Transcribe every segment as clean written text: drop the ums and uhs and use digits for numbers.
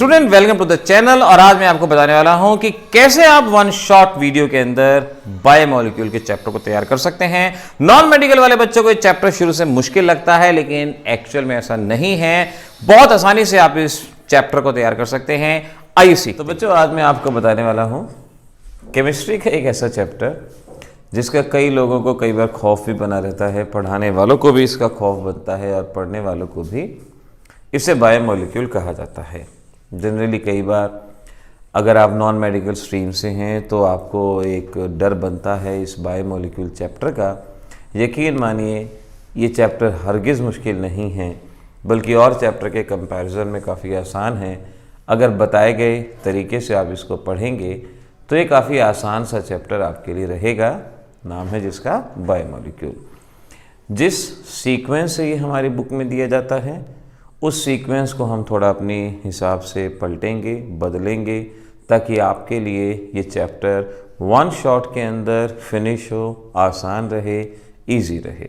Student welcome to the channel. और आज मैं आपको बताने वाला हूं कि कैसे आप वन शॉट वीडियो के अंदर बायोमोलिक्यूल के चैप्टर को तैयार कर सकते हैं। नॉन मेडिकल वाले बच्चों को ये चैप्टर शुरू से मुश्किल लगता है, लेकिन एक्चुअल में ऐसा नहीं है। बहुत आसानी से आप इस चैप्टर को तैयार कर सकते हैं। आइए तो बच्चों, आज मैं आपको बताने वाला हूं केमिस्ट्री का एक ऐसा चैप्टर जिसका कई लोगों को कई बार खौफ भी बना रहता है। पढ़ाने वालों को भी इसका खौफ बनता है और पढ़ने वालों को भी। इसे बायोमोलिक्यूल कहा जाता है। जनरली कई बार अगर आप नॉन मेडिकल स्ट्रीम से हैं तो आपको एक डर बनता है इस बायोमोलिक्यूल चैप्टर का। यकीन मानिए ये चैप्टर हरगिज़ मुश्किल नहीं है, बल्कि और चैप्टर के कंपैरिजन में काफ़ी आसान है। अगर बताए गए तरीके से आप इसको पढ़ेंगे तो ये काफ़ी आसान सा चैप्टर आपके लिए रहेगा। नाम है जिसका बायोमोलिक्यूल। जिस सीक्वेंस से ये हमारी बुक में दिया जाता है उस सीक्वेंस को हम थोड़ा अपने हिसाब से पलटेंगे, बदलेंगे, ताकि आपके लिए ये चैप्टर वन शॉट के अंदर फिनिश हो, आसान रहे, इजी रहे।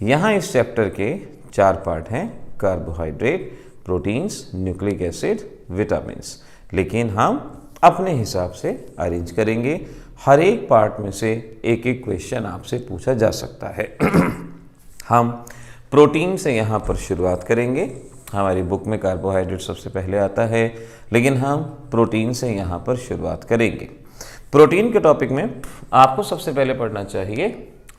यहाँ इस चैप्टर के 4 पार्ट हैं: carbohydrate, proteins, nucleic acid, vitamins. लेकिन हम अपने हिसाब से अरेंज करेंगे। हर एक पार्ट में से एक एक क्वेश्चन आपसे पूछा जा सकता है। हम प्रोटीन से यहाँ पर शुरुआत करेंगे। हमारी बुक में कार्बोहाइड्रेट सबसे पहले आता है, लेकिन हम प्रोटीन से यहाँ पर शुरुआत करेंगे। प्रोटीन के टॉपिक में आपको सबसे पहले पढ़ना चाहिए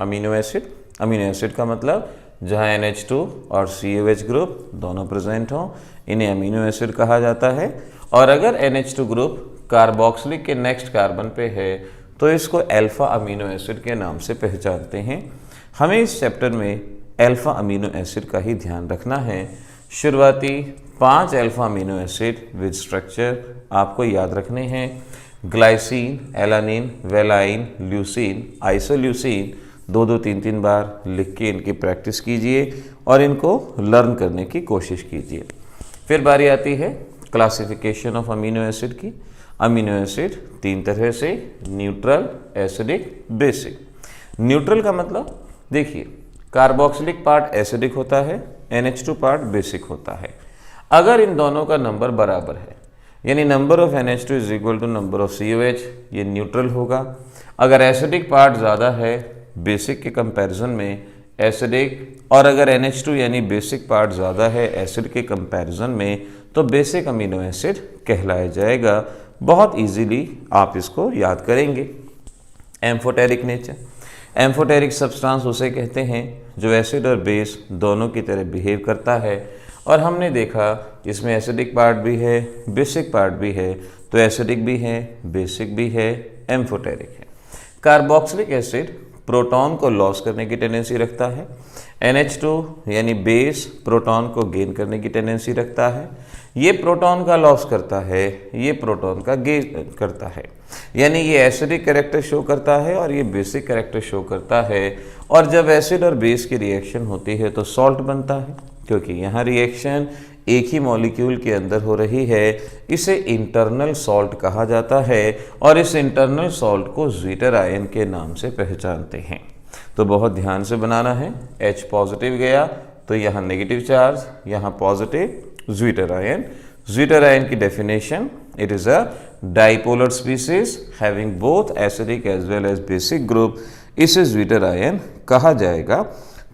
अमीनो एसिड। अमीनो एसिड का मतलब जहाँ NH2 और COH ग्रुप दोनों प्रेजेंट हों, इन्हें अमीनो एसिड कहा जाता है। और अगर NH2 ग्रुप कार्बोक्सिलिक के नेक्स्ट कार्बन पे है तो इसको अल्फा अमीनो एसिड के नाम से पहचानते हैं। हमें इस चैप्टर में अल्फा अमीनो एसिड का ही ध्यान रखना है। शुरुआती 5 alpha amino acid with structure आपको याद रखने हैं: glycine, alanine, valine, leucine, isoleucine. 2-2, 3-3 बार लिख के इनकी प्रैक्टिस कीजिए और इनको लर्न करने की कोशिश कीजिए। फिर बारी आती है क्लासिफिकेशन ऑफ अमीनो एसिड की। अमीनो एसिड 3 तरह से: न्यूट्रल, एसिडिक, बेसिक। न्यूट्रल का मतलब देखिए, कार्बोक्सिलिक पार्ट एसिडिक होता है, NH2 पार्ट बेसिक होता है। अगर इन दोनों का नंबर बराबर है, यानी number of NH2 is equal to number of COH, ये न्यूट्रल होगा। अगर एसिडिक पार्ट ज़्यादा है बेसिक के कंपैरिजन में, एसिडिक, और अगर NH2 यानी बेसिक पार्ट ज़्यादा है एसिड के कंपैरिजन में, तो बेसिक अमीनो एसिड कहलाया जाएगा। बहुत इजीली आप इसको याद करेंगे। Amphoteric nature. एम्फोटेरिक सब्सटेंस उसे कहते हैं जो एसिड और बेस दोनों की तरह बिहेव करता है। और हमने देखा इसमें एसिडिक पार्ट भी है, बेसिक पार्ट भी है, तो एसिडिक भी है, बेसिक भी है, एम्फोटेरिक है। कार्बोक्सिलिक एसिड प्रोटॉन को लॉस करने की टेंडेंसी रखता है। NH2 यानी बेस प्रोटॉन को गेन करने की टेंडेंसी रखता है। ये प्रोटॉन का लॉस करता है, ये प्रोटॉन का गेन करता है। यानी ये एसिडिक कैरेक्टर शो करता है और ये बेसिक कैरेक्टर शो करता है। और जब एसिड और बेस की रिएक्शन होती है तो सॉल्ट बनता है, क्योंकि यहाँ रिएक्शन एक ही मॉलिक्यूल के अंदर हो रही है। इसे इंटरनल सॉल्ट कहा जाता है और इस इंटरनल सॉल्ट को ज्वीटर आयन के नाम से पहचानते हैं। तो बहुत ध्यान से बनाना है। H पॉजिटिव गया तो यहाँ नेगेटिव चार्ज, यहाँ positive zwitterion. Zwitterion की definition: it is a dipolar species having both acidic as well as basic group. इसे ज्वीटर आयन कहा जाएगा।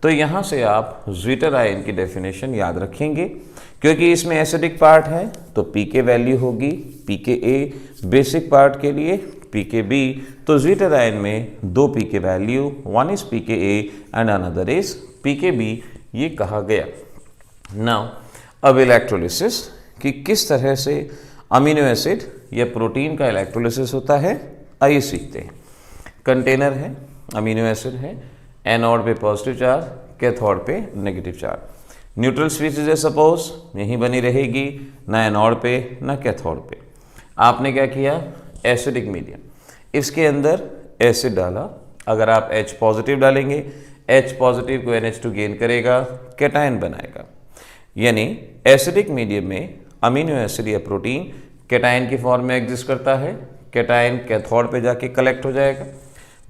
तो यहाँ से आप ज्वीटर आयन की डेफिनेशन याद रखेंगे। क्योंकि इसमें एसिडिक पार्ट है तो pK वैल्यू होगी pKa, बेसिक पार्ट के लिए pKb। तो ज्वीटर आयन में 2 pK value, one is pKa and another is pKb, ये कहा गया। नाउ अब इलेक्ट्रोलिसिस कि किस तरह से अमीनो एसिड या प्रोटीन का इलेक्ट्रोलिसिस होता है, आइए सीखते हैं। कंटेनर है, अमीनो एसिड है, एनोड पे पॉजिटिव चार्ज, कैथोड पे नेगेटिव चार्ज। न्यूट्रल स्पीसीज है सपोज, यहीं बनी रहेगी, ना एनोड पे ना कैथोड पे। आपने क्या किया, एसिडिक मीडियम, इसके अंदर एसिड डाला। अगर आप H पॉजिटिव डालेंगे, H पॉजिटिव को NH2 गेन करेगा, कैटायन बनाएगा। यानी एसिडिक मीडियम में अमीनो एसिड या प्रोटीन कैटायन की फॉर्म में एग्जिस्ट करता है। कैटायन कैथोड पे जाके कलेक्ट हो जाएगा।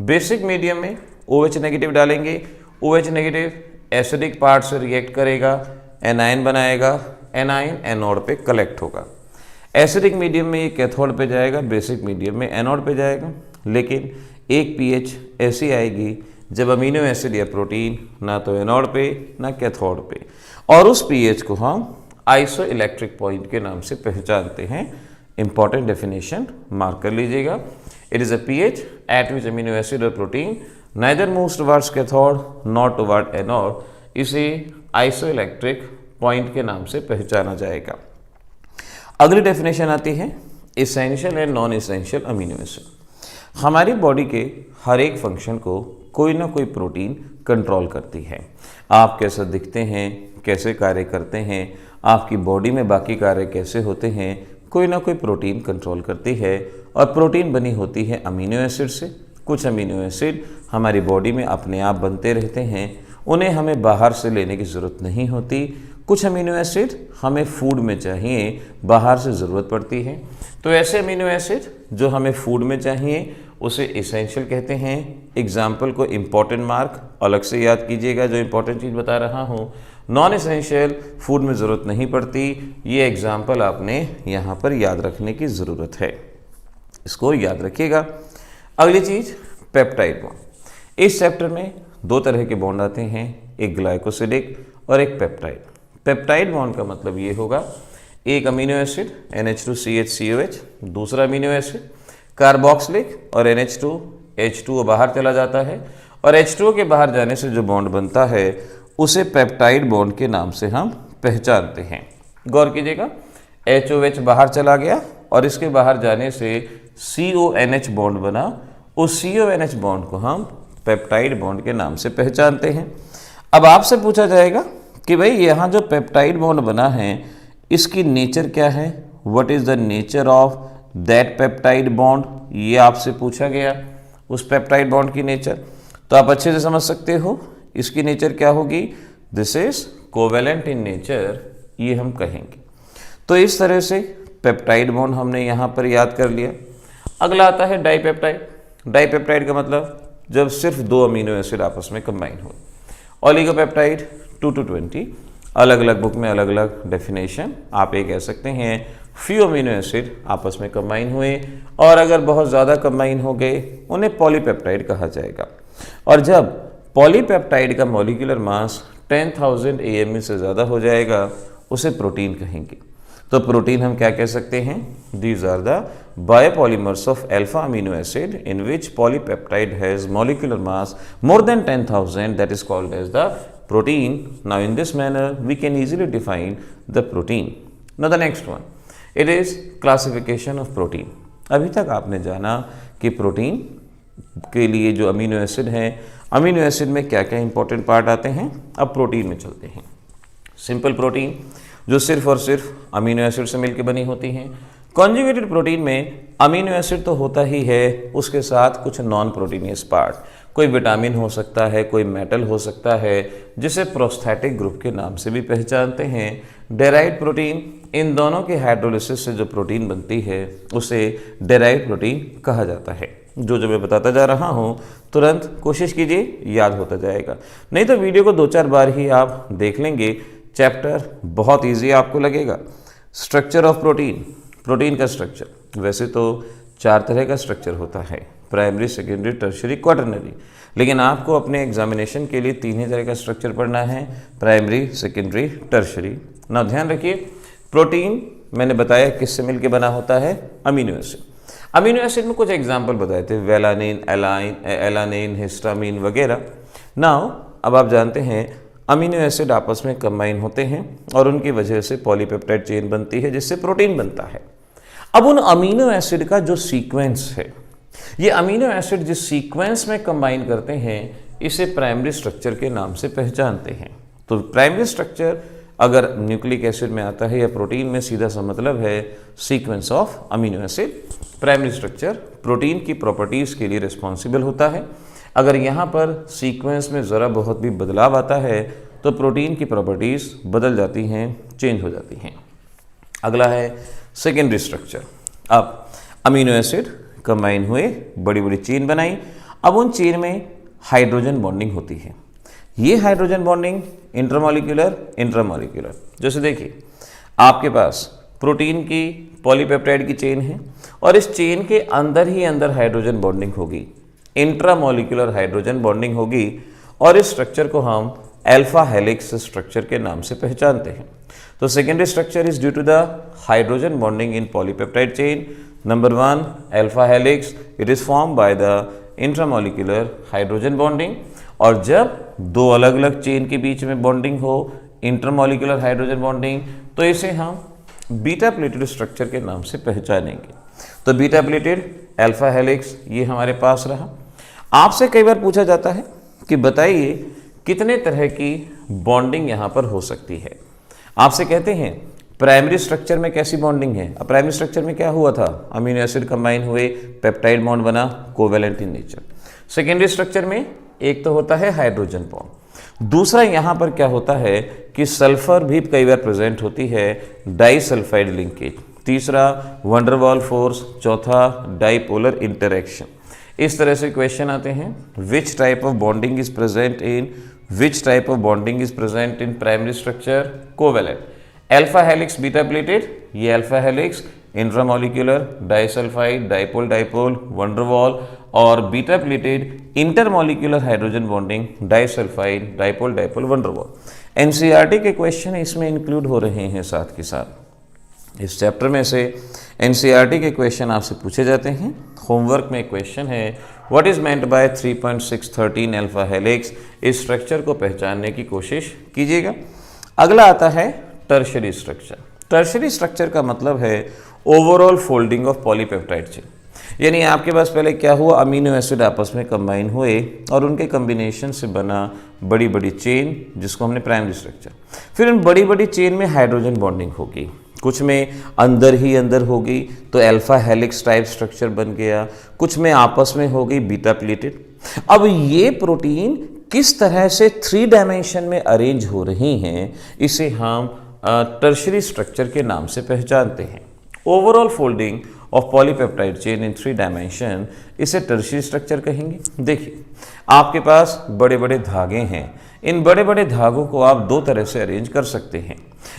बेसिक मीडियम में OH नेगेटिव डालेंगे, OH नेगेटिव एसिडिक पार्ट से रिएक्ट करेगा, एनायन बनाएगा, एनायन एनोड पे कलेक्ट होगा। एसिडिक मीडियम में ये कैथोड पे जाएगा, बेसिक मीडियम में एनोड पे जाएगा। लेकिन एक पीएच ऐसी आएगी जब अमीनो एसिड या प्रोटीन ना तो एनोड पे ना कैथोड पे, और उस पीएच को हम आइसो इलेक्ट्रिक पॉइंट के नाम से पहचानते हैं। इंपॉर्टेंट डेफिनेशन मार्क कर लीजिएगा। It is a pH at which amino acid और protein neither moves towards cathode not toward anode, इसे आइसो इलेक्ट्रिक पॉइंट के नाम से पहचाना जाएगा। अगली डेफिनेशन आती है essential and non essential amino acid. हमारी बॉडी के हर एक फंक्शन को कोई ना कोई प्रोटीन कंट्रोल करती है। आप कैसे दिखते हैं, कैसे कार्य करते हैं, आपकी बॉडी में बाकी कार्य कैसे होते हैं, कोई ना कोई प्रोटीन कंट्रोल करती है। और प्रोटीन बनी होती है अमीनो एसिड से। कुछ अमीनो एसिड हमारी बॉडी में अपने आप बनते रहते हैं, उन्हें हमें बाहर से लेने की ज़रूरत नहीं होती। कुछ अमीनो एसिड हमें फूड में चाहिए, बाहर से ज़रूरत पड़ती है। तो ऐसे अमीनो एसिड जो हमें फूड में चाहिए उसे इसेंशियल कहते हैं। एग्जाम्पल को इम्पॉर्टेंट मार्क अलग से याद कीजिएगा, जो इम्पॉर्टेंट चीज़ बता रहा हूँ। नॉन इसेंशियल फूड में ज़रूरत नहीं पड़ती, ये एग्जाम्पल आपने यहाँ पर याद रखने की ज़रूरत है, इसको याद रखिएगा। अगली चीज़ पेप्टाइड बॉन्ड। इस चैप्टर में दो तरह के बॉन्ड आते हैं, एक ग्लाइकोसिडिक और एक पेप्टाइड। पेप्टाइड बॉन्ड का मतलब ये होगा एक अमीनो एसिड NH2CH दूसरा अमीनो एसिड कार्बोक्सिलिक और NH2 H2O बाहर चला जाता है, और H2O के बाहर जाने से जो बॉन्ड बनता है उसे पेप्टाइड बॉन्ड के नाम से हम पहचानते हैं। गौर कीजिएगा, HOH बाहर चला गया और इसके बाहर जाने से CONH बॉन्ड बना, उस CONH बॉन्ड को हम पेप्टाइड बॉन्ड के नाम से पहचानते हैं। अब आपसे पूछा जाएगा कि भाई यहाँ जो पेप्टाइड बॉन्ड बना है इसकी नेचर क्या है, what is the nature of that peptide bond, ये आपसे पूछा गया उस पेप्टाइड बॉन्ड की नेचर। तो आप अच्छे से समझ सकते हो इसकी नेचर क्या होगी, this is covalent in nature, ये हम कहेंगे। तो इस तरह से पेप्टाइड बॉन्ड हमने यहाँ पर याद कर लिया। अगला आता है डाइपेप्टाइड। डाइपेप्टाइड का मतलब जब सिर्फ दो अमीनो एसिड आपस में कंबाइन हो। ओलिगोपेप्टाइड 2 to 20, अलग अलग बुक में अलग अलग डेफिनेशन। आप ये कह सकते हैं फ्यू अमीनो एसिड आपस में कंबाइन हुए, और अगर बहुत ज़्यादा कंबाइन हो गए उन्हें पॉलीपेप्टाइड कहा जाएगा। और जब पॉलीपेप्टाइड का मॉलिक्यूलर मास 10,000 AME से ज़्यादा हो जाएगा उसे प्रोटीन कहेंगे। तो प्रोटीन हम क्या कह सकते हैं, these are the biopolymers of alpha amino acid in which polypeptide has molecular mass more than 10,000, that is called as the protein. Now in this manner we can easily define the protein. Now the next one, it is classification of protein. अभी तक आपने जाना कि protein के लिए जो amino acid हैं, amino acid में क्या क्या इंपॉर्टेंट पार्ट आते हैं। अब प्रोटीन में चलते हैं। सिंपल प्रोटीन जो सिर्फ और सिर्फ अमीनो एसिड से मिलकर बनी होती हैं। कॉन्जुगेटेड प्रोटीन में अमीनो एसिड तो होता ही है, उसके साथ कुछ नॉन प्रोटीनियस पार्ट, कोई विटामिन हो सकता है, कोई मेटल हो सकता है, जिसे प्रोस्थेटिक ग्रुप के नाम से भी पहचानते हैं। डेराइव्ड प्रोटीन, इन दोनों के हाइड्रोलिसिस से जो प्रोटीन बनती है उसे डेराइव्ड प्रोटीन कहा जाता है। जो मैं बताता जा रहा हूँ तुरंत कोशिश कीजिए, याद होता जाएगा, नहीं तो वीडियो को 2-4 बार ही आप देख लेंगे, चैप्टर बहुत ईजी आपको लगेगा। स्ट्रक्चर ऑफ प्रोटीन, प्रोटीन का स्ट्रक्चर वैसे तो 4 तरह का स्ट्रक्चर होता है, प्राइमरी, सेकेंडरी, टर्शियरी, क्वाटरनरी, लेकिन आपको अपने एग्जामिनेशन के लिए 3 ही तरह का स्ट्रक्चर पढ़ना है, प्राइमरी, सेकेंडरी, टर्शियरी। ना ध्यान रखिए, प्रोटीन मैंने बताया किससे मिलकर बना होता है, अमीनो एसिड। अमीनो एसिड में कुछ एग्जाम्पल बताए थे, वेलानिन, एलानिन, हिस्टामिन वगैरह। नाउ अब आप जानते हैं अमीनो एसिड आपस में कंबाइन होते हैं और उनकी वजह से पॉलीपेप्टाइड चेन बनती है जिससे प्रोटीन बनता है। अब उन अमीनो एसिड का जो सीक्वेंस है, ये अमीनो एसिड जिस सीक्वेंस में कंबाइन करते हैं इसे प्राइमरी स्ट्रक्चर के नाम से पहचानते हैं। तो प्राइमरी स्ट्रक्चर अगर न्यूक्लिक एसिड में आता है या प्रोटीन में, सीधा सा मतलब है sequence of amino acid. Primary structure protein की प्रॉपर्टीज़ के लिए रिस्पॉन्सिबल होता है। अगर यहाँ पर सीक्वेंस में ज़रा बहुत भी बदलाव आता है तो प्रोटीन की प्रॉपर्टीज़ बदल जाती हैं, चेंज हो जाती हैं। अगला है सेकेंडरी स्ट्रक्चर। अब अमीनो एसिड कंबाइन हुए, बड़ी बड़ी चेन बनाई, अब उन चेन में हाइड्रोजन बॉन्डिंग होती है। ये हाइड्रोजन बॉन्डिंग इंटरमॉलिक्यूलर, इंट्रामॉलिक्यूलर, जैसे देखिए आपके पास प्रोटीन की पॉलीपेप्टाइड की चेन है और इस चेन के अंदर ही अंदर हाइड्रोजन बॉन्डिंग होगी, इंट्रामोलिकुलर हाइड्रोजन बॉन्डिंग होगी और इस स्ट्रक्चर को हम अल्फा हेलिक्स स्ट्रक्चर के नाम से पहचानते हैं। तो secondary structure is due to the hydrogen bonding in polypeptide chain. Number 1 alpha helix, it is form by the intramolecular hydrogen bonding. और जब दो अलग अलग चेन के बीच में बॉन्डिंग हो, इंटरमोलिकुलर हाइड्रोजन बॉन्डिंग, तो इसे हम बीटा प्लेटेड स्ट्रक्चर के नाम से पहचानेंगे। तो बीटा प्लेटेड अल्फा हेलिक्स ये हमारे पास रहा। आपसे कई बार पूछा जाता है कि बताइए कितने तरह की बॉन्डिंग यहाँ पर हो सकती है। आपसे कहते हैं प्राइमरी स्ट्रक्चर में कैसी बॉन्डिंग है। अब प्राइमरी स्ट्रक्चर में क्या हुआ था, अमीनो एसिड कंबाइन हुए, पेप्टाइड बॉन्ड बना, covalent in nature. Secondary structure में एक तो होता है हाइड्रोजन बॉन्ड, दूसरा यहाँ पर क्या होता है कि सल्फर भी कई बार प्रेजेंट होती है, डाइसल्फाइड लिंकेज। तीसरा वंडर वॉल फोर्स, चौथा डाइपोलर इंटरेक्शन। इस तरह से क्वेश्चन आते हैं, which type of bonding is present in primary structure, covalent. Alpha helix beta pleated, ये alpha helix intramolecular, disulphide, dipole dipole, van der Waals, और beta pleated intermolecular hydrogen bonding, disulphide, dipole dipole, van der Waals. NCERT के question इसमें include हो रहे हैं साथ के साथ। इस चैप्टर में से एनसीईआरटी के क्वेश्चन आपसे पूछे जाते हैं। होमवर्क में क्वेश्चन है, what is meant by 3.613 alpha helix. इस स्ट्रक्चर को पहचानने की कोशिश कीजिएगा। अगला आता है टर्शियरी स्ट्रक्चर। टर्शियरी स्ट्रक्चर का मतलब है overall folding of polypeptide chain, यानी आपके पास पहले क्या हुआ, अमीनो एसिड आपस में कंबाइन हुए और उनके कॉम्बिनेशन से बना बड़ी बड़ी चेन, जिसको हमने प्राइमरी स्ट्रक्चर। फिर उन बड़ी बड़ी चेन में हाइड्रोजन बॉन्डिंग होगी, कुछ में अंदर ही अंदर होगी तो अल्फा हेलिक्स टाइप स्ट्रक्चर बन गया, कुछ में आपस में होगी बीटा प्लेटेड। अब ये प्रोटीन किस तरह से 3 डायमेंशन में अरेंज हो रही हैं, इसे हम टर्शियरी स्ट्रक्चर के नाम से पहचानते हैं। Overall folding of polypeptide chain in 3 dimension, इसे टर्शियरी स्ट्रक्चर कहेंगे। देखिए आपके पास बड़े बड़े धागे हैं, इन बड़े बड़े धागों को आप 2 तरह से अरेंज कर सकते हैं।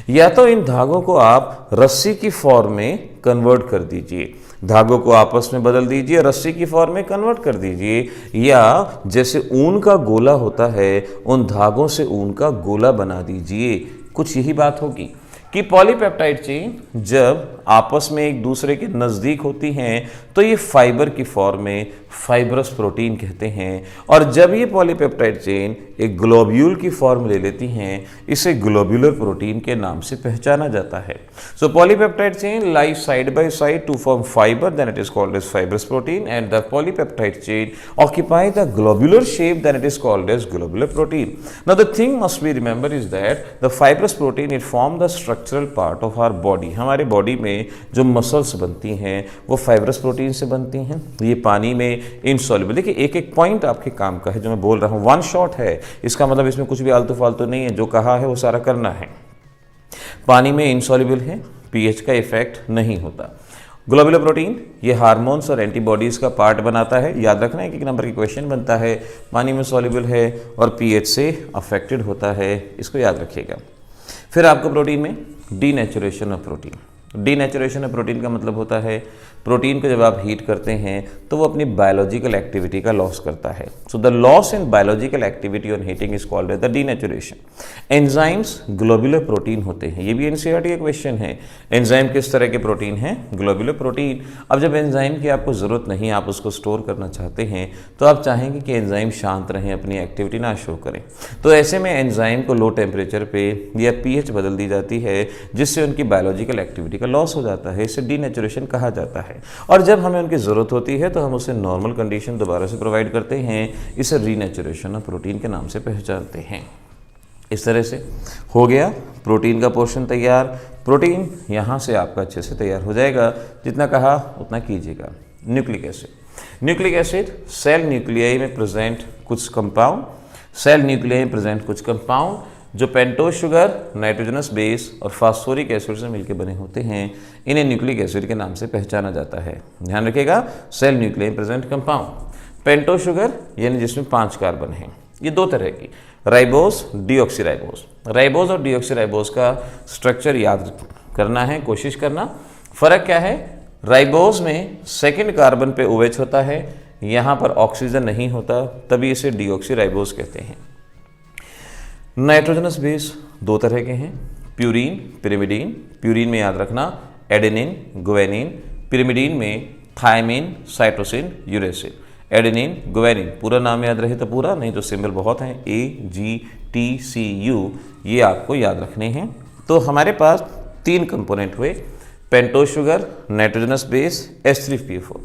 या तो इन धागों को आप रस्सी की फॉर्म में कन्वर्ट कर दीजिए, धागों को आपस में बदल दीजिए, रस्सी की फॉर्म में कन्वर्ट कर दीजिए, या जैसे ऊन का गोला होता है उन धागों से ऊन का गोला बना दीजिए। कुछ यही बात होगी कि पॉलीपेप्टाइड चेन जब आपस में एक दूसरे के नज़दीक होती हैं तो ये फाइबर की फॉर्म में फाइब्रस प्रोटीन कहते हैं, और जब ये पॉलीपेप्टाइड चेन एक ग्लोब्यूल की फॉर्म ले लेती हैं, इसे ग्लोब्यूलर प्रोटीन के नाम से पहचाना जाता है। So polypeptide chain lie side by side to form fibre, then it is called as fibrous protein, and the polypeptide chain occupy the globular shape, then it is called as globular protein. Now the thing must be remember is that the fibrous protein it form the structural part of our body. हमारे body में जो muscles बनती हैं वो fibrous protein से बनती हैं। ये पानी में इनसॉल्युबल, देखिए एक एक पॉइंट आपके काम का है जो मैं बोल रहा हूँ, वन शॉट है, इसका मतलब इसमें कुछ भी आलतू फालतू नहीं है, जो कहा है वो सारा करना है। पानी में इनसॉल्युबल है, पीएच का इफेक्ट नहीं होता। ग्लोब्यूलर प्रोटीन ये हार्मोन्स और एंटीबॉडीज का पार्ट बनाता है। याद रखना है कि नंबर की क्वेश्चन बनता है, पानी में सॉल्युबल है और पीएच से अफेक्टेड होता है, इसको याद रखिएगा। फिर आपको प्रोटीन में denaturation of protein. Denaturation of protein का मतलब होता है प्रोटीन को जब आप हीट करते हैं तो वो अपनी बायोलॉजिकल एक्टिविटी का लॉस करता है। So the loss in biological activity on heating is called the denaturation. Enzymes globular protein होते हैं, ये भी एनसीईआरटी का क्वेश्चन है। एंजाइम किस तरह के प्रोटीन हैं? Globular protein. अब जब एंजाइम की आपको ज़रूरत नहीं, आप उसको स्टोर करना चाहते हैं, तो आप चाहेंगे कि एंजाइम शांत रहें, अपनी एक्टिविटी ना शो करें, तो ऐसे में एंजाइम को लो टेम्परेचर पे या पीएच बदल दी जाती है, जिससे उनकी बायोलॉजिकल एक्टिविटी का लॉस हो जाता है। इसे डीनेचुरेशन कहा जाता है। और जब हमें उनकी ज़रूरत होती है तो हम उसे नॉर्मल कंडीशन दोबारा से प्रोवाइड करते हैं, इसे रीनेचुरेशन ऑफ प्रोटीन के नाम से पहचानते हैं। इस तरह से हो गया प्रोटीन का पोर्शन तैयार। प्रोटीन यहाँ से आपका अच्छे से तैयार हो जाएगा, जितना कहा उतना कीजिएगा। Nucleic acid. Nucleic acid cell nuclei में प्रेजेंट कुछ कंपाउंड, सेल न्यूक्लियाई में प्रेजेंट कुछ कंपाउंड जो पेंटोज शुगर, नाइट्रोजनस बेस और फास्फोरिक एसिड से मिलकर बने होते हैं, इन्हें न्यूक्लिक एसिड के नाम से पहचाना जाता है। ध्यान रखिएगा, cell nuclei present compound. Pentose sugar यानी जिसमें 5 कार्बन हैं, ये 2 तरह की, राइबोस, डीऑक्सीराइबोस। राइबोस और डीऑक्सीराइबोस का स्ट्रक्चर याद करना है, कोशिश करना। फर्क क्या है, राइबोज में सेकंड कार्बन पे OH होता है, यहां पर ऑक्सीजन नहीं होता, तभी इसे डीऑक्सीराइबोज कहते हैं। नाइट्रोजनस बेस दो तरह के हैं, प्यूरीन, पिरिमिडीन। प्यूरीन में याद रखना एडेनिन, गुआनिन, पिरिमिडीन में thymine, cytosine, uracil. Adenine, guanine, पूरा नाम याद रहे तो पूरा, नहीं तो सिंबल बहुत हैं, AGTCU, ये आपको याद रखने हैं। तो हमारे पास 3 कंपोनेंट हुए, pentose sugar, nitrogenous base, H3PO4।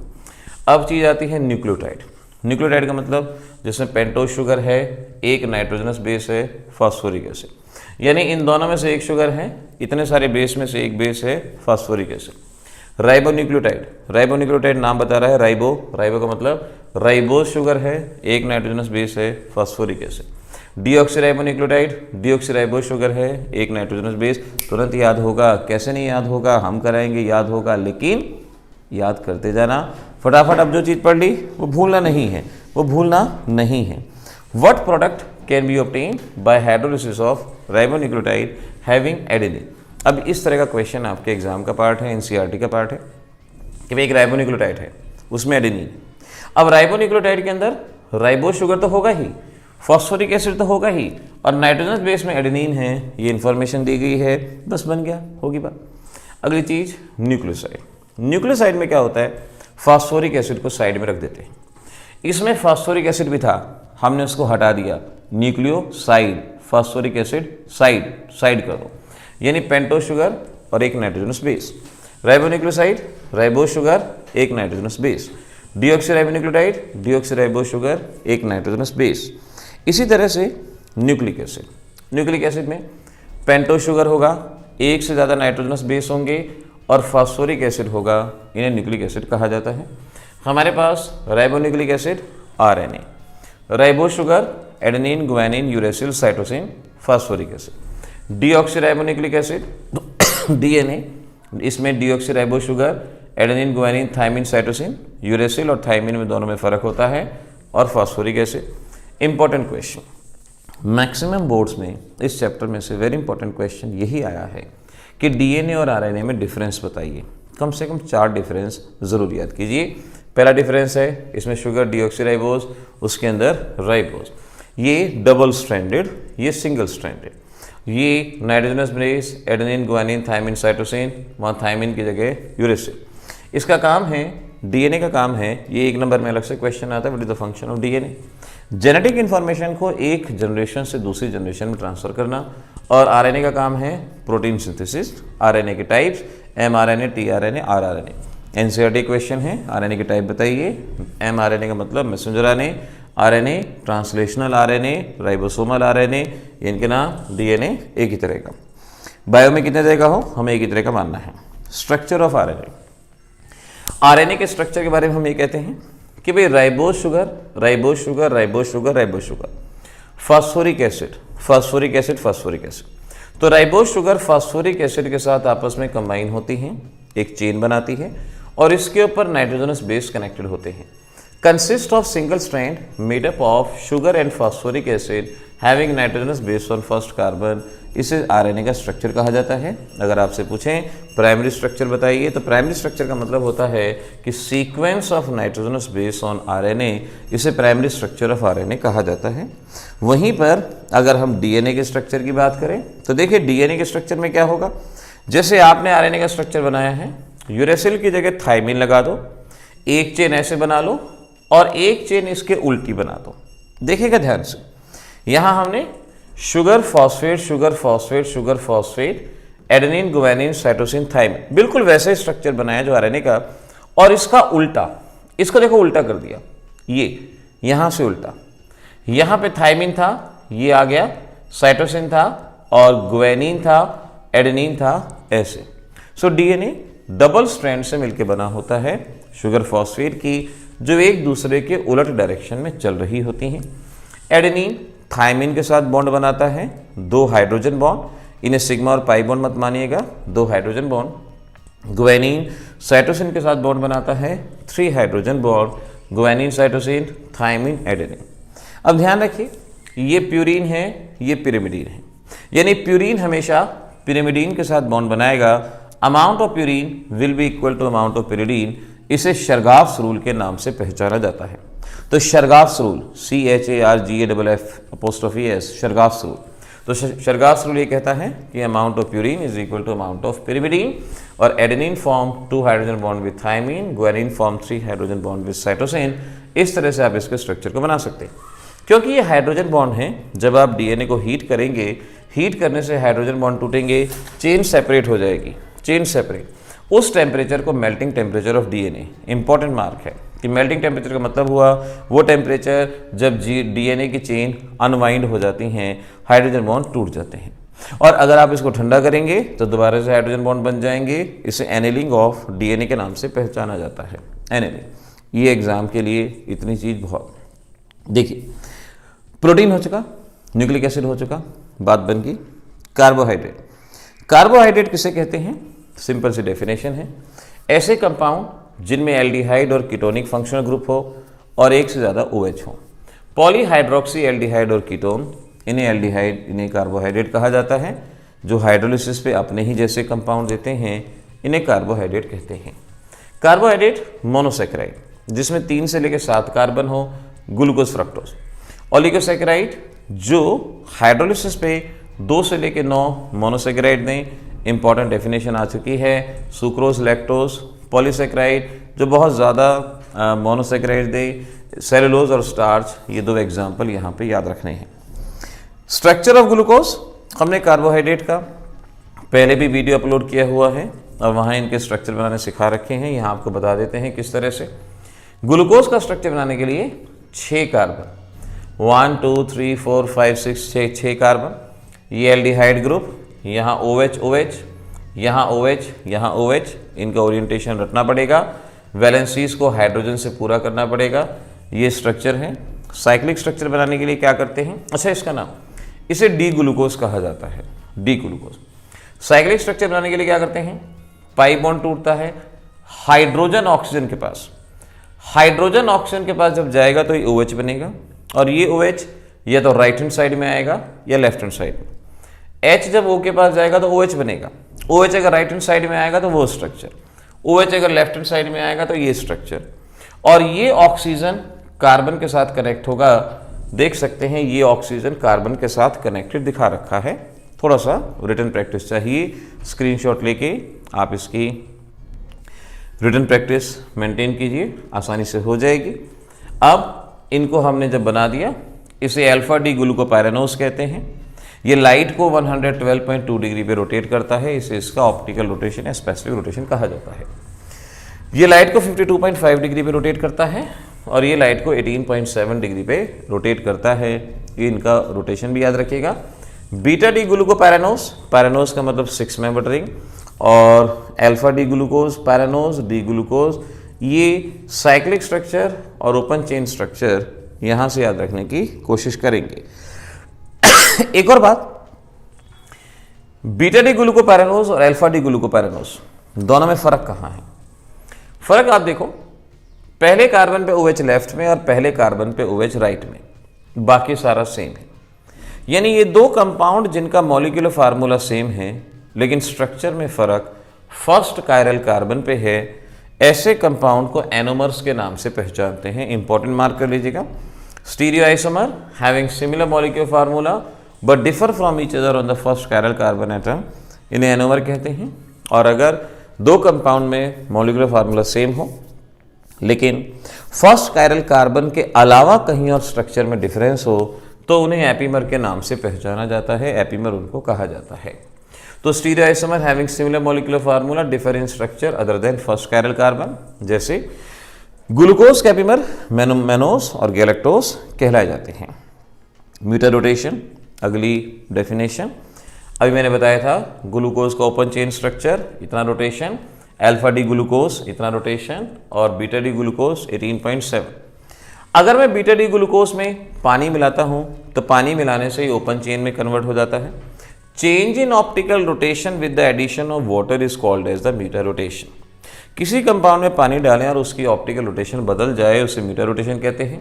अब चीज़ आती है न्यूक्लियोटाइड। न्यूक्लियोटाइड का मतलब जिसमें पेंटोज शुगर है, एक नाइट्रोजनस बेस है, फास्फोरिक एसिड। यानी इन दोनों में से एक शुगर है, इतने सारे बेस में से एक बेस है फास्फोरिक एसिड। राइबोन्यूक्लियोटाइड, राइबोन्यूक्लियोटाइड नाम बता रहा है राइबो, राइबो का मतलब राइबोज शुगर है, एक नाइट्रोजनस बेस है, phosphoric acid. Deoxyribonucleotide, deoxyribose sugar है, एक नाइट्रोजनस बेस। तुरंत याद होगा, कैसे नहीं याद होगा, हम कराएंगे, याद होगा, लेकिन याद करते जाना फटाफट। अब जो चीज़ पढ़ ली वो भूलना नहीं है, वो भूलना नहीं है। What product can be obtained by hydrolysis of ribonucleotide having adenine. अब इस तरह का क्वेश्चन आपके एग्जाम का पार्ट है, NCERT का पार्ट है कि भाई एक राइबोन्यूक्लियोटाइड है, उसमें एडेनिन है। अब राइबोन्यूक्लियोटाइड के अंदर राइबोज शुगर तो होगा ही, फॉस्फोरिक एसिड तो होगा ही, और नाइट्रोजनस बेस में एडेनिन है, ये इन्फॉर्मेशन दी गई है, बस बन गया, होगी बात। अगली चीज़ न्यूक्लियोसाइड। न्यूक्लियोसाइड में क्या होता है, फास्फोरिक एसिड को साइड में रख देते हैं। इसमें फास्फोरिक एसिड भी था, हमने उसको हटा दिया, न्यूक्लियोसाइड, फास्फोरिक एसिड साइड कर दो, यानी पेंटोज शुगर और एक nitrogenous base. Ribonucleoside, ribose sugar, एक nitrogenous base. Deoxyribonucleotide, deoxyribose sugar, एक नाइट्रोजनस बेस। इसी तरह से न्यूक्लिक एसिड, न्यूक्लिक एसिड में पेंटोज शुगर होगा, एक से ज़्यादा नाइट्रोजनस बेस होंगे, और फास्फोरिक एसिड होगा, इन्हें न्यूक्लिक एसिड कहा जाता है। हमारे पास ribonucleic acid, RNA, ribose sugar, adenine, guanine, uracil, cytosine, phosphoric acid. Deoxyribonucleic acid, DNA, इसमें deoxyribose sugar, adenine, guanine, thymine, cytosine, uracil, और थायमिन में दोनों में फ़र्क होता है, और phosphoric acid. Important question, maximum boards में इस चैप्टर में से वेरी इंपॉर्टेंट क्वेश्चन यही आया है कि DNA और RNA में डिफरेंस बताइए। कम से कम 4 डिफरेंस ज़रूर याद कीजिए। पहला डिफरेंस है, इसमें शुगर डीऑक्सीराइबोज, उसके अंदर राइबोज, ये डबल स्ट्रैंडेड, ये सिंगल स्ट्रैंडेड। ये nitrogenous base, adenine, guanine, thymine, cytosine, वहाँ थायमिन की जगह यूरेसिल। इसका काम है, DNA का काम है, ये 1 नंबर में अलग से क्वेश्चन आता है, what is the function of DNA। Genetic information को एक जनरेशन से दूसरी जनरेशन में ट्रांसफ़र करना, और RNA का काम है प्रोटीन सिंथेसिस, RNA के types, mRNA, tRNA, rRNA। NCERT question है, RNA के टाइप बताइए। mRNA का मतलब messenger RNA, RNA translational RNA, ribosomal RNA, इनके नाम। DNA एक ही तरह का। बायो में कितने तरह का हो, हमें एक ही तरह का मानना है। स्ट्रक्चर ऑफ RNA, RNA के स्ट्रक्चर के बारे में हम ये कहते हैं कि भाई ribose sugar, ribose sugar, ribose sugar, ribose sugar, phosphoric acid, phosphoric acid, phosphoric acid. तो राइबोज शुगर फास्फोरिक एसिड के साथ आपस में कंबाइन होती हैं, एक चेन बनाती है, और इसके ऊपर नाइट्रोजनस बेस कनेक्टेड होते हैं। Consist of single strand made up of sugar and phosphoric acid having nitrogenous base on first carbon, इसे RNA का स्ट्रक्चर कहा जाता है। अगर आपसे पूछें प्राइमरी स्ट्रक्चर बताइए, तो प्राइमरी स्ट्रक्चर का मतलब होता है कि sequence of nitrogenous base on RNA, इसे प्राइमरी स्ट्रक्चर ऑफ RNA कहा जाता है। वहीं पर अगर हम DNA के स्ट्रक्चर की बात करें तो देखिए DNA के स्ट्रक्चर में क्या होगा, जैसे आपने RNA का स्ट्रक्चर बनाया है, यूरेसिल की जगह थायमिन लगा दो, एक चेन ऐसे बना लो और एक चेन इसके उल्टी बना दो। देखिएगा ध्यान से, यहाँ हमने sugar phosphate, sugar phosphate, sugar phosphate, adenine, guanine, cytosine, thymine, बिल्कुल वैसे ही स्ट्रक्चर बनाया जो RNA का, और इसका उल्टा, इसको देखो उल्टा कर दिया, ये यहाँ से उल्टा, यहाँ पे थायमिन था, ये आ गया, साइटोसिन था, और गुआनिन था, एडेनिन था, ऐसे। सो DNA डबल स्ट्रैंड से मिलकर बना होता है शुगर फॉस्फेट की, जो एक दूसरे के उलट डायरेक्शन में चल रही होती हैं। एडेनिन थायमिन के साथ बॉन्ड बनाता है, 2 हाइड्रोजन बॉन्ड, इन्हें सिग्मा और पाई बॉन्ड मत मानिएगा, 2 हाइड्रोजन बॉन्ड। गुआनिन साइटोसिन के साथ बॉन्ड बनाता है, 3 hydrogen bond, guanine, cytosine, thymine, adenine. अब ध्यान रखिए, ये प्यूरीन है, ये पिरिमिडीन है, यानी प्यूरीन हमेशा पिरिमिडीन के साथ बॉन्ड बनाएगा, amount of purine will be equal to amount of pyridine, इसे शरगाफ्स रूल के नाम से पहचाना जाता है। तो Chargaff's rule, CHARGAFF', Chargaff's rule. तो शरगाफ्स रूल ये कहता है कि amount of purine is equal to amount of pyrimidine, और adenine form 2 hydrogen bond with thymine, guanine form 3 hydrogen bond with cytosine. इस तरह से आप इसके स्ट्रक्चर को बना सकते हैं। क्योंकि ये हाइड्रोजन बॉन्ड हैं, जब आप डीएनए को हीट करेंगे, हीट करने से हाइड्रोजन बॉन्ड टूटेंगे, चेन सेपरेट हो जाएगी, चेन सेपरेट। उस टेम्परेचर को melting temperature of DNA, important mark है कि मेल्टिंग टेम्परेचर का मतलब हुआ वो टेम्परेचर जब डीएनए की चेन अनवाइंड हो जाती हैं, हाइड्रोजन बॉन्ड टूट जाते हैं। और अगर आप इसको ठंडा करेंगे तो दोबारा से हाइड्रोजन बॉन्ड बन जाएंगे। इसे एनेलिंग ऑफ डीएनए के नाम से पहचाना जाता है, एनेलिंग। ये एग्जाम के लिए इतनी चीज बहुत। देखिए, प्रोटीन हो चुका, न्यूक्लिक एसिड हो चुका, बात बन गई कार्बोहाइड्रेट। कार्बोहाइड्रेट किसे कहते हैं? सिंपल सी डेफिनेशन है, ऐसे कंपाउंड जिनमें एल्डिहाइड और कीटोनिक फंक्शनल ग्रुप हो और एक से ज़्यादा OH हो। पॉलीहाइड्रोक्सी एल्डिहाइड और कीटोन, इन्हें एल्डिहाइड, इन्हें कार्बोहाइड्रेट कहा जाता है। जो हाइड्रोलिसिस पे अपने ही जैसे कंपाउंड देते हैं, इन्हें कार्बोहाइड्रेट कहते हैं। कार्बोहाइड्रेट मोनोसेकेराइड, जिसमें 3 से लेकर 7 कार्बन हो, ग्लूकोज फ्रक्टोज। ओलिगोसेकेराइड, जो हाइड्रोलिसिस पे 2 से लेकर 9 मोनोसेकेराइड दें, इंपॉर्टेंट डेफिनेशन आ चुकी है। Sucrose, lactose. पॉलीसेकेराइड, जो बहुत ज़्यादा मोनोसेकेराइड दे, सेलुलोज और स्टार्च, ये 2 एग्जाम्पल यहाँ पे याद रखने हैं। स्ट्रक्चर ऑफ ग्लूकोज, हमने कार्बोहाइड्रेट का पहले भी वीडियो अपलोड किया हुआ है और वहाँ इनके स्ट्रक्चर बनाने सिखा रखे हैं। यहाँ आपको बता देते हैं किस तरह से। ग्लूकोज का स्ट्रक्चर बनाने के लिए 6 कार्बन, 1 2 3 4 5 6 6 कार्बन। ये एल्डिहाइड ग्रुप, यहाँ OH OH, यहाँ OH, यहाँ OH, इनका ओरिएंटेशन रखना पड़ेगा। वैलेंसीज को हाइड्रोजन से पूरा करना पड़ेगा। ये स्ट्रक्चर है। साइक्लिक स्ट्रक्चर बनाने के लिए क्या करते हैं? अच्छा, इसका नाम, इसे डी ग्लूकोज कहा जाता है, डी ग्लूकोज। साइक्लिक स्ट्रक्चर बनाने के लिए क्या करते हैं? पाई बॉन्ड टूटता है हाइड्रोजन ऑक्सीजन के पास। हाइड्रोजन ऑक्सीजन के पास जब जाएगा तो ये OH बनेगा, और ये OH या तो राइट हैंड साइड में आएगा या लेफ्ट हैंड साइड में। H जब O के पास जाएगा तो OH बनेगा। OH अगर राइट हैंड साइड में आएगा तो वो स्ट्रक्चर, OH अगर लेफ्ट हैंड साइड में आएगा तो ये स्ट्रक्चर। और ये ऑक्सीजन कार्बन के साथ कनेक्ट होगा। देख सकते हैं ये ऑक्सीजन कार्बन के साथ कनेक्टेड दिखा रखा है। थोड़ा सा रिटन प्रैक्टिस चाहिए, स्क्रीनशॉट लेके आप इसकी रिटन प्रैक्टिस मेंटेन कीजिए, आसानी से हो जाएगी। अब इनको हमने जब बना दिया, इसे अल्फा डी ग्लूकोपायरानोज कहते हैं। ये लाइट को 112.2 डिग्री पे रोटेट करता है, इसे इसका ऑप्टिकल रोटेशन या स्पेसिफिक रोटेशन कहा जाता है। ये लाइट को 52.5 डिग्री पे रोटेट करता है और ये लाइट को 18.7 डिग्री पे रोटेट करता है। ये इनका रोटेशन भी याद रखिएगा। बीटा डी ग्लूकोपायरानोज, पैरानोज का मतलब 6 मेंबर रिंग, और alpha D glucose pyranose, D glucose. ये साइक्लिक स्ट्रक्चर और ओपन चेन स्ट्रक्चर यहाँ से याद रखने की कोशिश करेंगे। एक और बात, बीटा डी ग्लूकोपैरानोज और अल्फा डी ग्लूकोपैरानोज दोनों में फर्क कहाँ है? फर्क आप देखो, पहले कार्बन पे OH लेफ्ट में और पहले कार्बन पे OH राइट में, बाकी सारा सेम है। यानी ये 2 कंपाउंड जिनका मॉलिक्यूलर फार्मूला सेम है लेकिन स्ट्रक्चर में फर्क फर्स्ट कायरल कार्बन पे है, ऐसे कंपाउंड को एनोमर्स के नाम से पहचानते हैं। इंपॉर्टेंट मार्क कर लीजिएगा। Stereoisomer having similar molecular formula but differ from each other on the first chiral carbon atom, इन्हें एनोमर कहते हैं। और अगर 2 कंपाउंड में मॉलिक्यूलर फार्मूला सेम हो लेकिन फर्स्ट कायरल कार्बन के अलावा कहीं और स्ट्रक्चर में डिफरेंस हो तो उन्हें एपीमर के नाम से पहचाना जाता है। एपीमर उनको कहा जाता है। तो stereoisomer having similar molecular formula differ in structure other than first chiral carbon, जैसे ग्लूकोज के एपीमर मेनोज और गैलेक्टोज कहलाए जाते हैं। म्यूटर रोटेशन, अगली डेफिनेशन। अभी मैंने बताया था ग्लूकोज का ओपन चेन स्ट्रक्चर, इतना रोटेशन, अल्फा डी ग्लूकोज इतना रोटेशन, और बीटा डी ग्लूकोज 18.7। अगर मैं बीटा डी ग्लूकोज में पानी मिलाता हूं तो पानी मिलाने से ही ओपन चेन में कन्वर्ट हो जाता है। Change in optical rotation with the addition of water is called as the mutarotation. किसी कंपाउंड में पानी डालें और उसकी ऑप्टिकल रोटेशन बदल जाए, उसे मीटर रोटेशन कहते हैं।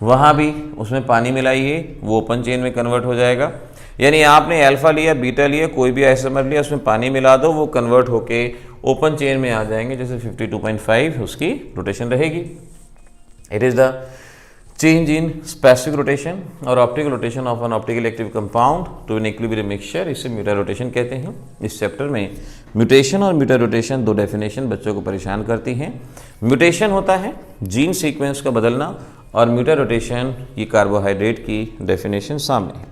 वहाँ भी उसमें पानी मिलाइए, वो ओपन चेन में कन्वर्ट हो जाएगा। यानी आपने अल्फा लिया, बीटा लिया, कोई भी आइसोमर लिया, उसमें पानी मिला दो, वो कन्वर्ट होके ओपन चेन में आ जाएंगे, जैसे 52.5 उसकी रोटेशन रहेगी। It is the change in specific rotation और optical rotation of an optical active compound to an equilibrium mixture, इसे म्यूटा रोटेशन कहते हैं। इस चैप्टर में म्यूटेशन और म्यूटा रोटेशन दो डेफिनेशन बच्चों को परेशान करती हैं। म्यूटेशन होता है जीन सीक्वेंस का बदलना और म्यूटा रोटेशन ये कार्बोहाइड्रेट की डेफिनेशन सामने है।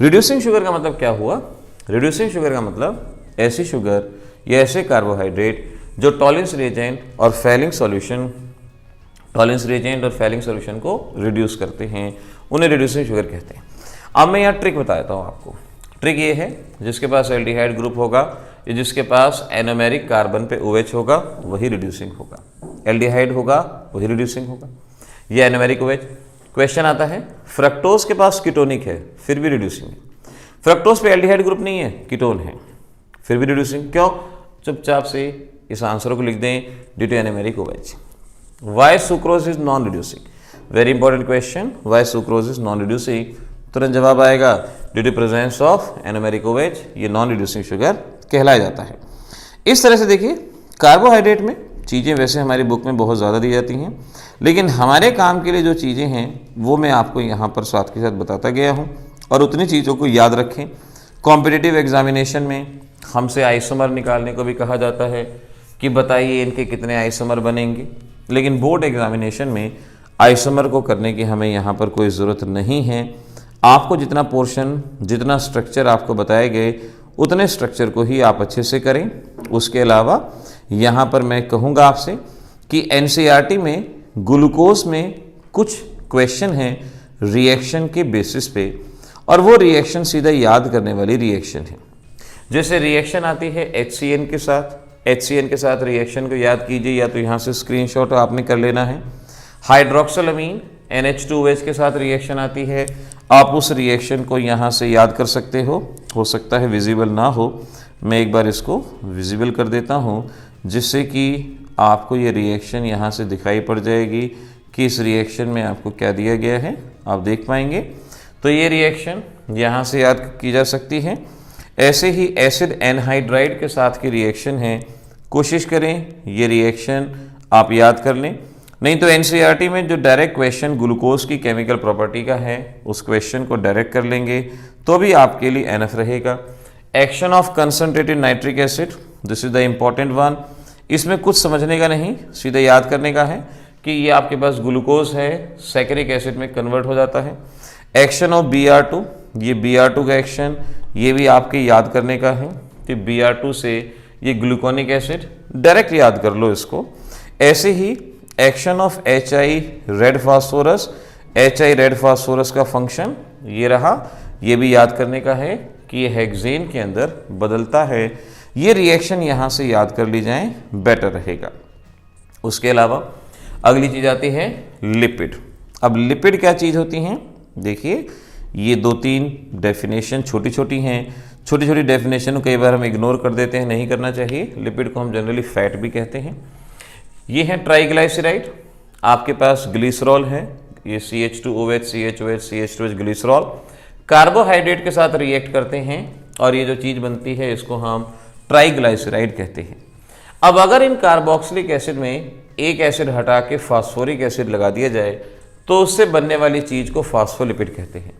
रिड्यूसिंग शुगर का मतलब क्या हुआ? रिड्यूसिंग शुगर का मतलब ऐसी शुगर या ऐसे कार्बोहाइड्रेट जो टॉलरेंस रिएजेंट और फैलिंग सॉल्यूशन को रिड्यूस करते हैं, उन्हें रिड्यूसिंग शुगर कहते हैं। अब मैं यहाँ ट्रिक बता देता हूँ आपको। ट्रिक ये है, जिसके पास एल्डिहाइड ग्रुप होगा या जिसके पास एनोमेरिक कार्बन पे OH होगा वही रिड्यूसिंग होगा। एल्डिहाइड होगा वही रिड्यूसिंग होगा, या एनोमेरिक OH। क्वेश्चन आता है फ्रक्टोज के पास कीटोनिक है फिर भी रिड्यूसिंग है, फ्रक्टोज पे एल्डिहाइड ग्रुप नहीं है, कीटोन है, फिर भी रिड्यूसिंग क्यों? चुपचाप से इस आंसर को लिख दें, due to anomeric OH। Why sucrose is non reducing? Very important question, why sucrose is non reducing? तुरंत जवाब आएगा due to presence of anomeric OH, ये नॉन रिड्यूसिंग शुगर कहलाया जाता है। इस तरह से देखिए, कार्बोहाइड्रेट में चीज़ें वैसे हमारी बुक में बहुत ज़्यादा दी जाती हैं, लेकिन हमारे काम के लिए जो चीज़ें हैं वो मैं आपको यहाँ पर साथ के साथ बताता गया हूँ, और उतनी चीज़ों को याद रखें। कॉम्पिटिटिव एग्जामिनेशन में हमसे आइसोमर निकालने को भी कहा जाता है कि बताइए इनके कितने आइसोमर बनेंगे, लेकिन बोर्ड एग्जामिनेशन में आइसोमर को करने की हमें यहाँ पर कोई ज़रूरत नहीं है। आपको जितना पोर्शन, जितना स्ट्रक्चर आपको बताए गए उतने स्ट्रक्चर को ही आप अच्छे से करें। उसके अलावा यहाँ पर मैं कहूँगा आपसे कि NCERT में ग्लूकोज में कुछ क्वेश्चन हैं रिएक्शन के बेसिस पे, और वो रिएक्शन सीधा याद करने वाली रिएक्शन है। जैसे रिएक्शन आती है HCN के साथ, HCN के साथ रिएक्शन को याद कीजिए, या तो यहाँ से स्क्रीनशॉट आपने कर लेना है। हाइड्रोक्सिलअमीन NH2OH के साथ रिएक्शन आती है, आप उस रिएक्शन को यहाँ से याद कर सकते हो सकता है विजिबल ना हो, मैं एक बार इसको विजिबल कर देता हूँ, जिससे कि आपको ये रिएक्शन यहाँ से दिखाई पड़ जाएगी कि इस रिएक्शन में आपको क्या दिया गया है, आप देख पाएंगे। तो ये रिएक्शन यहाँ से याद की जा सकती है। ऐसे ही एसिड एनहाइड्राइड के साथ की रिएक्शन है, कोशिश करें ये रिएक्शन आप याद कर लें। नहीं तो NCERT में जो डायरेक्ट क्वेश्चन ग्लूकोज की केमिकल प्रॉपर्टी का है उस क्वेश्चन को डायरेक्ट कर लेंगे तो भी आपके लिए एनफ रहेगा। Action of concentrated nitric acid, this is the important one. इसमें कुछ समझने का नहीं, सीधे याद करने का है कि ये आपके पास ग्लूकोज है, सैकरिक एसिड में कन्वर्ट हो जाता है। एक्शन ऑफ Br2, ये Br2 का एक्शन, ये भी आपके याद करने का है कि Br2 से ये ग्लूकोनिक एसिड, डायरेक्ट याद कर लो इसको। ऐसे ही action of HI red phosphorus, HI red phosphorus का फंक्शन ये रहा, ये भी याद करने का है कि ये हेक्सेन के अंदर बदलता है। ये रिएक्शन यहाँ से याद कर ली जाए, बेटर रहेगा। उसके अलावा अगली चीज़ आती है लिपिड। अब लिपिड क्या चीज़ होती हैं? देखिए, ये 2-3 डेफिनेशन छोटी छोटी हैं। छोटी छोटी डेफिनेशन को कई बार हम इग्नोर कर देते हैं, नहीं करना चाहिए। लिपिड को हम जनरली फैट भी कहते हैं। ये है ट्राइग्लाइसराइड, आपके पास ग्लिसरॉल है, ये CH2OH CHOH CH2H glycerol carbohydrate के साथ रिएक्ट करते हैं और ये जो चीज़ बनती है इसको हम ट्राइग्लाइसराइड कहते हैं। अब अगर इन कार्बोक्सिलिक एसिड में एक एसिड हटा के फास्फोरिक एसिड लगा दिया जाए तो उससे बनने वाली चीज़ को फास्फोलिपिड कहते हैं।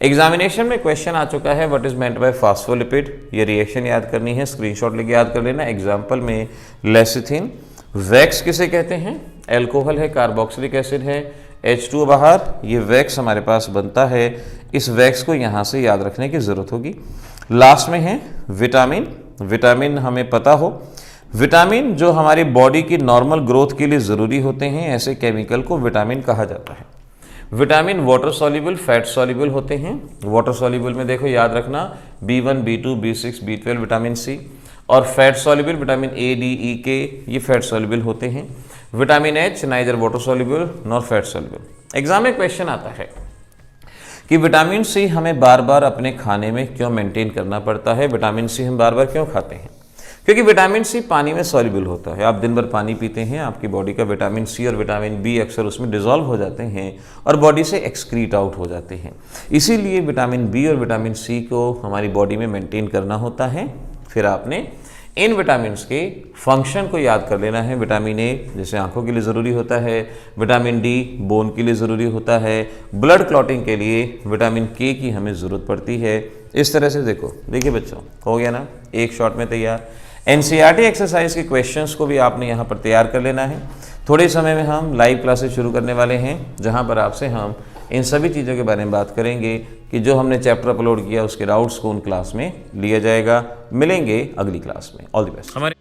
एग्जामिनेशन में क्वेश्चन आ चुका है what is meant by phospholipid, ये रिएक्शन याद करनी है, स्क्रीनशॉट लेके याद कर लेना। एग्जाम्पल में लेसिथिन। वैक्स किसे कहते हैं? एल्कोहल है, कार्बोक्सिलिक एसिड है, H2O बाहर, ये वैक्स हमारे पास बनता है। इस वैक्स को यहाँ से याद रखने की ज़रूरत होगी। लास्ट में है विटामिन। विटामिन हमें पता हो, विटामिन जो हमारी बॉडी की नॉर्मल ग्रोथ के लिए ज़रूरी होते हैं, ऐसे केमिकल को विटामिन कहा जाता है। Vitamin water soluble, fat soluble होते हैं। वाटर सॉल्युबल में देखो याद रखना B1, B2, B6, B12, vitamin C, और fat soluble vitamin A, D, E, K, ये फैट सॉल्युबल होते हैं। Vitamin H neither water soluble nor fat soluble. Exam में क्वेश्चन आता है कि विटामिन सी हमें बार बार अपने खाने में क्यों मेंटेन करना पड़ता है, विटामिन सी हम बार बार क्यों खाते हैं? क्योंकि विटामिन सी पानी में सॉल्युबल होता है। आप दिन भर पानी पीते हैं, आपकी बॉडी का विटामिन सी और विटामिन बी अक्सर उसमें डिजॉल्व हो जाते हैं और बॉडी से एक्सक्रीट आउट हो जाते हैं। इसीलिए विटामिन बी और विटामिन सी को हमारी बॉडी में मेंटेन करना होता है। फिर आपने इन विटामिन्स के फंक्शन को याद कर लेना है। विटामिन ए जैसे आंखों के लिए ज़रूरी होता है, विटामिन डी बोन के लिए ज़रूरी होता है, ब्लड क्लॉटिंग के लिए विटामिन के की हमें ज़रूरत पड़ती है। इस तरह से देखिए बच्चों, हो गया ना, एक शॉट में तैयार। एनसीईआरटी एक्सरसाइज के क्वेश्चंस को भी आपने यहाँ पर तैयार कर लेना है। थोड़े समय में हम लाइव क्लासेस शुरू करने वाले हैं, जहाँ पर आपसे हम इन सभी चीज़ों के बारे में बात करेंगे कि जो हमने चैप्टर अपलोड किया उसके डाउट्स को उन क्लास में लिया जाएगा। मिलेंगे अगली क्लास में। All the best.